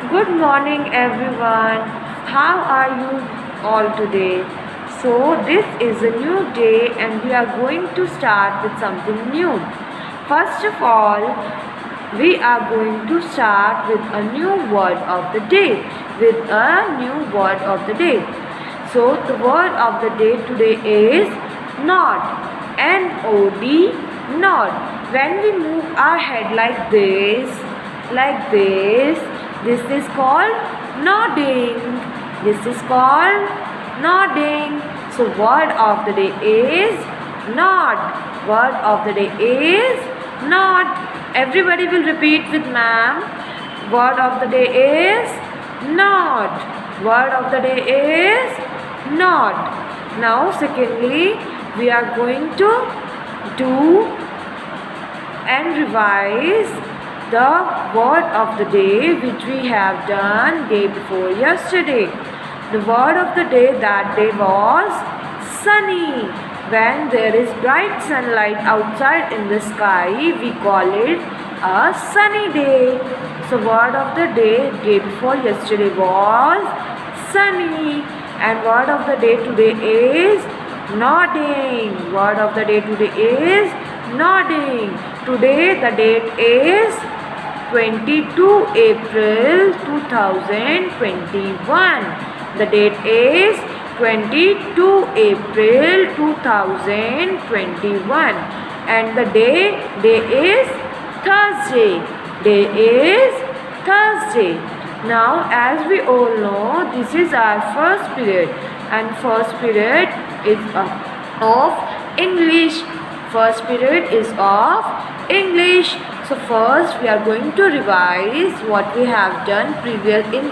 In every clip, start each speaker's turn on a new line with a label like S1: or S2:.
S1: Good morning, everyone. How are you all today? So, this is a new day, and we are going to start with something new. First of all, we are going to start with a new word of the day. With a new word of the day. So, the word of the day today is nod. N-O-D, nod. When we move our head like this is called nodding. This is called nodding. So word of the day is nod. Word of the day is nod. Everybody will repeat with ma'am. Word of the day is nod. Word of the day is nod. Now secondly, we are going to do and revise the word of the day which we have done day before yesterday. The word of the day that day was sunny. When there is bright sunlight outside in the sky, we call it a sunny day. So word of the day before yesterday was sunny, and word of the day today is nodding. Word of the day today is nodding. Today the date is 22 April 2021. The date is 22 April 2021, and the day is Thursday. Day is Thursday. Now, as we all know, this is our first period, and first period is of English. First period is of English. So first we are going to revise what we have done in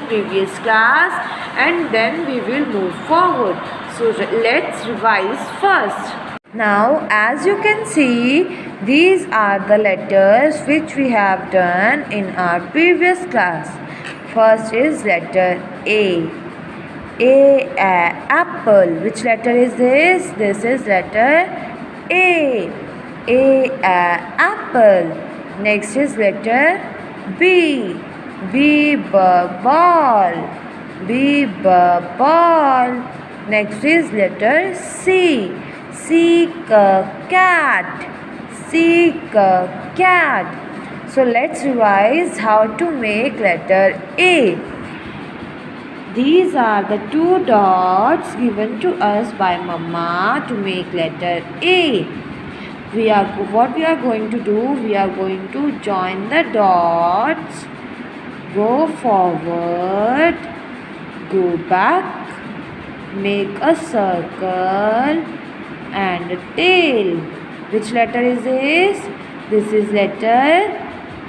S1: previous class, and then we will move forward. So let's revise first. Now, as you can see, these are the letters which we have done in our previous class. First is letter A. Apple. Which letter is this? This is letter A. Apple. Next is letter B. Ball. Ball. Next is letter C. Cat. Cat. So let's revise how to make letter A. These are the two dots given to us by Mama to make letter A. What we are going to do, we are going to join the dots, go forward, go back, make a circle and a tail. Which letter is this? This is letter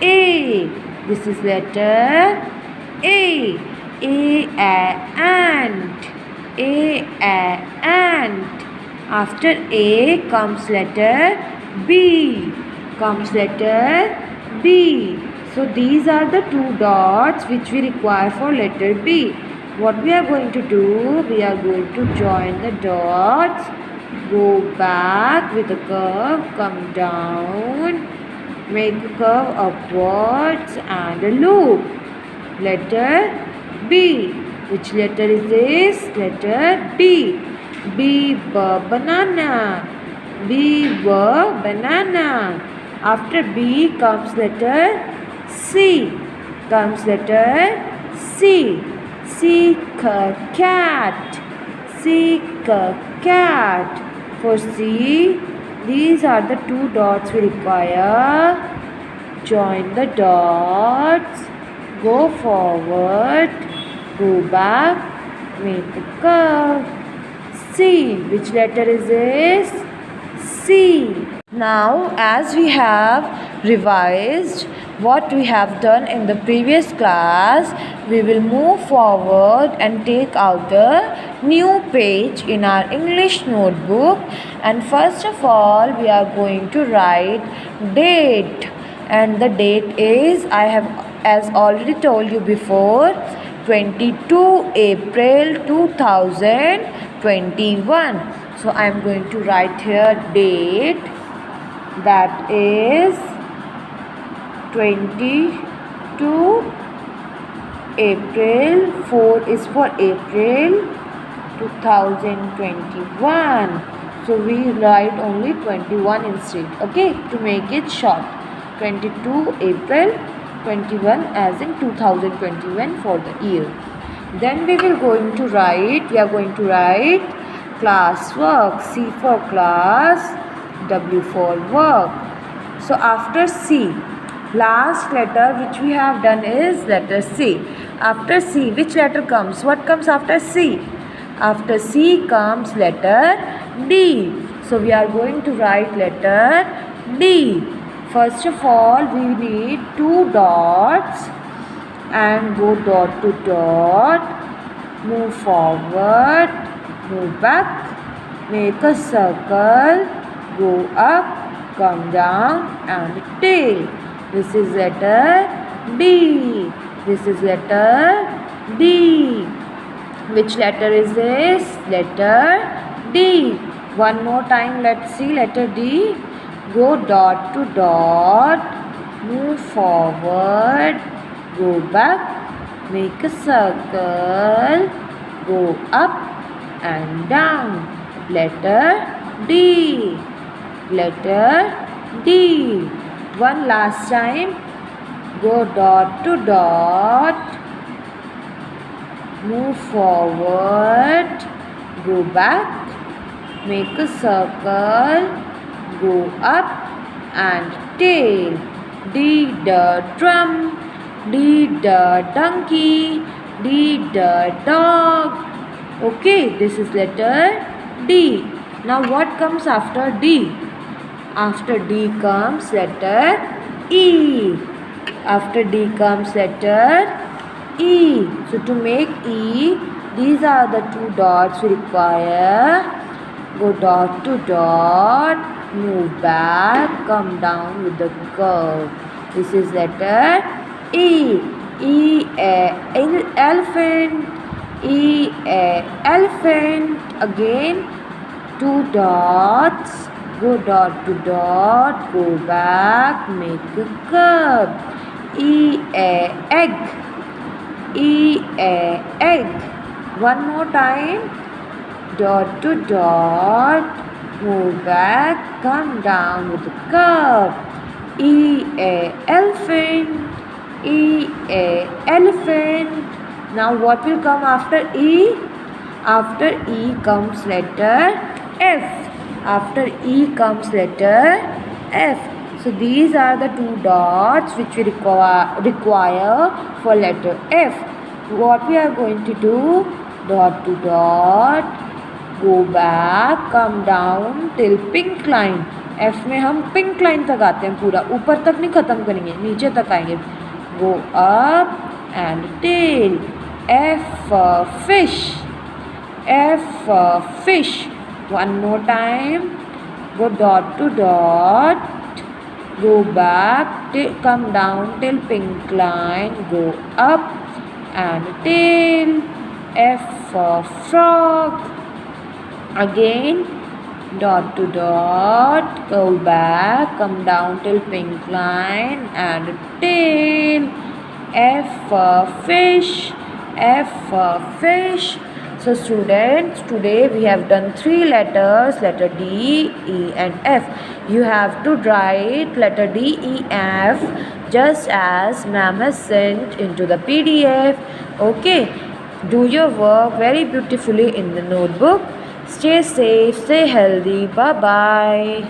S1: A. This is letter A. Ant. Ant. After A comes letter B. So these are the two dots which we require for letter B. What we are going to do, we are going to join the dots, go back with a curve, come down, make a curve upwards and a loop. Letter B. Which letter is this? Letter B. Banana. Banana. After B comes letter C. Cat. Cat. For C, these are the two dots we require. Join the dots, go forward, go back, make a curve. C. Which letter is this? C. Now, as we have revised what we have done in the previous class, we will move forward and take out the new page in our English notebook. And first of all, we are going to write date. And the date is, I have as already told you before, 22 April 2021. So I am going to write here date, that is 22 April. 4 is for April 2021. So we write only 21 instead. Okay, to make it short. 22 April, 21 as in 2021 for the year. Then we are going to write class work. C for class, W for work. So after C, last letter which we have done is letter C. After C, which letter comes? What comes after C? After C comes letter D. So we are going to write letter D. First of all, we need 2 dots and go dot to dot, move forward, move back, make a circle, go up, come down and tail. This is letter D. This is letter D. Which letter is this? Letter D. One more time, let's see letter D. Go dot to dot, move forward, go back, make a circle, go up and down. Letter D. Letter D. One last time. Go dot to dot, move forward, go back, make a circle, go up and tail. D the drum, D the donkey, D the dog. Okay, this is letter D. Now what comes after D? After D comes letter E. After D comes letter E. So to make E, these are the 2 dots we require. Go dot to dot, move back, come down with the curve. This is letter E. E a elephant, E a elephant. Again 2 dots, go dot to dot, go back, make a curve. E a egg, E a egg. One more time. Dot to dot, move back, come down with the curve. E a elephant, E a elephant. Now what will come after E? After E comes letter F. After E comes letter F. So these are the 2 dots which we require for letter F. What we are going to do? Dot to dot, go back, come down till pink line. F में हम pink line तक आते हैं पूरा, ऊपर तक नहीं ख़त्म करेंगे, नीचे तक आएंगे. Go up and tail. F for fish, F for fish. One more time. Go dot to dot, go back, come down till pink line, go up and tail. F for frog. Again dot to dot, go back, come down till pink line and tail. F for fish, F for fish. So students, today we have done 3 letters, letter D, E and F. You have to write letter D, E, F just as ma'am has sent into the PDF. Okay, do your work very beautifully in the notebook. Stay safe, stay healthy. Bye-bye.